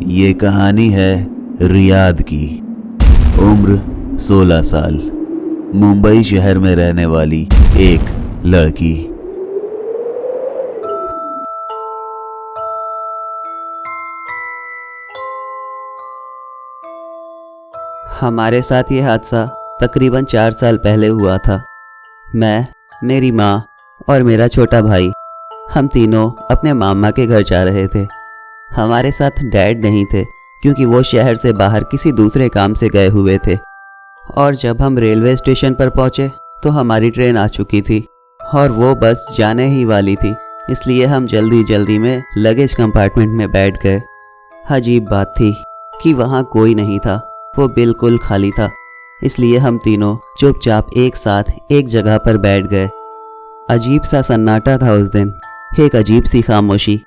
ये कहानी है रियाद की। उम्र 16 साल, मुंबई शहर में रहने वाली एक लड़की। हमारे साथ ये हादसा तकरीबन 4 साल पहले हुआ था। मैं, मेरी माँ और मेरा छोटा भाई, हम तीनों अपने मामा के घर जा रहे थे। हमारे साथ डैड नहीं थे क्योंकि वो शहर से बाहर किसी दूसरे काम से गए हुए थे। और जब हम रेलवे स्टेशन पर पहुँचे तो हमारी ट्रेन आ चुकी थी और वो बस जाने ही वाली थी, इसलिए हम जल्दी जल्दी में लगेज कंपार्टमेंट में बैठ गए। अजीब बात थी कि वहाँ कोई नहीं था, वो बिल्कुल खाली था, इसलिए हम तीनों चुपचाप एक साथ एक जगह पर बैठ गए। अजीब सा सन्नाटा था उस दिन, एक अजीब सी खामोशी।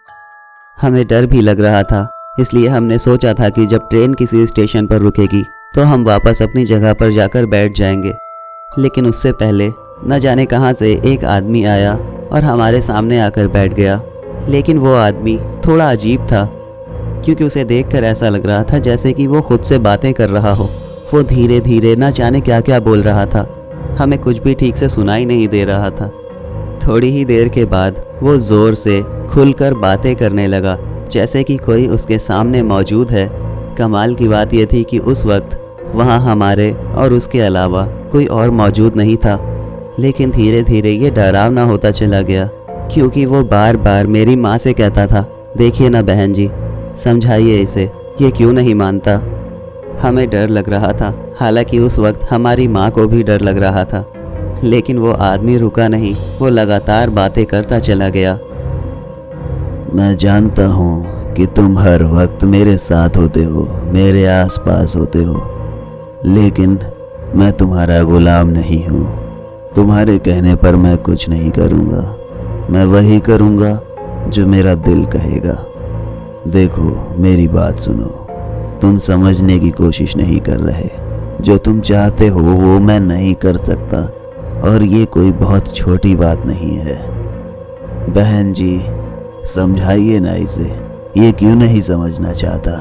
हमें डर भी लग रहा था, इसलिए हमने सोचा था कि जब ट्रेन किसी स्टेशन पर रुकेगी तो हम वापस अपनी जगह पर जाकर बैठ जाएंगे। लेकिन उससे पहले न जाने कहाँ से एक आदमी आया और हमारे सामने आकर बैठ गया। लेकिन वो आदमी थोड़ा अजीब था क्योंकि उसे देखकर ऐसा लग रहा था जैसे कि वो खुद से बातें कर रहा हो। वो धीरे धीरे न जाने क्या क्या बोल रहा था, हमें कुछ भी ठीक से सुनाई नहीं दे रहा था। थोड़ी ही देर के बाद वो ज़ोर से खुलकर बातें करने लगा जैसे कि कोई उसके सामने मौजूद है। कमाल की बात यह थी कि उस वक्त वहाँ हमारे और उसके अलावा कोई और मौजूद नहीं था। लेकिन धीरे धीरे ये डरावना होता चला गया क्योंकि वो बार बार मेरी माँ से कहता था, देखिए ना बहन जी, समझाइए इसे, ये क्यों नहीं मानता। हमें डर लग रहा था, हालांकि उस वक्त हमारी माँ को भी डर लग रहा था। लेकिन वो आदमी रुका नहीं, वो लगातार बातें करता चला गया। मैं जानता हूँ कि तुम हर वक्त मेरे साथ होते हो, मेरे आसपास होते हो, लेकिन मैं तुम्हारा गुलाम नहीं हूँ। तुम्हारे कहने पर मैं कुछ नहीं करूँगा, मैं वही करूँगा जो मेरा दिल कहेगा। देखो मेरी बात सुनो, तुम समझने की कोशिश नहीं कर रहे। जो तुम चाहते हो वो मैं नहीं कर सकता, और ये कोई बहुत छोटी बात नहीं है। बहन जी, समझाइए ना इसे, ये क्यों नहीं समझना चाहता।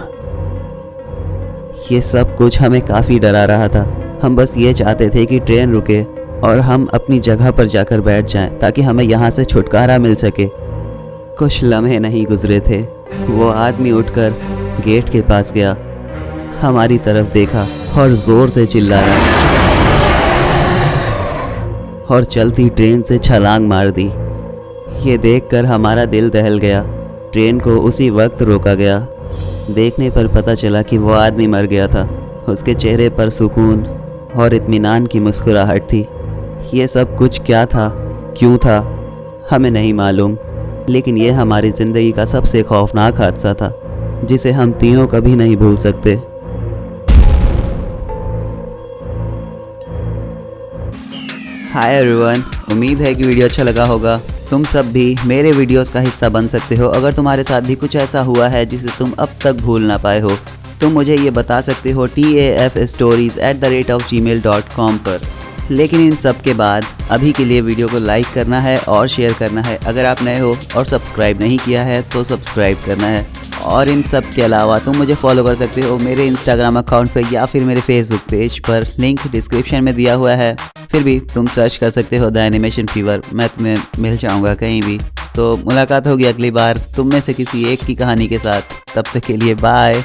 ये सब कुछ हमें काफ़ी डरा रहा था। हम बस ये चाहते थे कि ट्रेन रुके और हम अपनी जगह पर जाकर बैठ जाएं ताकि हमें यहाँ से छुटकारा मिल सके। कुछ लम्हे नहीं गुजरे थे, वो आदमी उठकर गेट के पास गया, हमारी तरफ देखा और ज़ोर से चिल्लाया और चलती ट्रेन से छलांग मार दी। ये देखकर हमारा दिल दहल गया। ट्रेन को उसी वक्त रोका गया। देखने पर पता चला कि वो आदमी मर गया था। उसके चेहरे पर सुकून और इत्मीनान की मुस्कुराहट थी। ये सब कुछ क्या था, क्यों था, हमें नहीं मालूम, लेकिन ये हमारी ज़िंदगी का सबसे खौफनाक हादसा था जिसे हम तीनों कभी नहीं भूल सकते। हाय एवरीवन, उम्मीद है कि वीडियो अच्छा लगा होगा। तुम सब भी मेरे वीडियोस का हिस्सा बन सकते हो। अगर तुम्हारे साथ भी कुछ ऐसा हुआ है जिसे तुम अब तक भूल ना पाए हो तो मुझे ये बता सकते हो tafstories@gmail.com पर। लेकिन इन सब के बाद अभी के लिए वीडियो को लाइक करना है और शेयर करना है। अगर आप नए हो और सब्सक्राइब नहीं किया है तो सब्सक्राइब करना है। और इन सब के अलावा तुम मुझे फॉलो कर सकते हो मेरे इंस्टाग्राम अकाउंट पर या फिर मेरे फेसबुक पेज पर, लिंक डिस्क्रिप्शन में दिया हुआ है। फिर भी तुम सर्च कर सकते हो द एनिमेशन फीवर, मैं तुम्हें मिल जाऊंगा कहीं भी। तो मुलाकात होगी अगली बार तुम में से किसी एक की कहानी के साथ। तब तक के लिए बाय।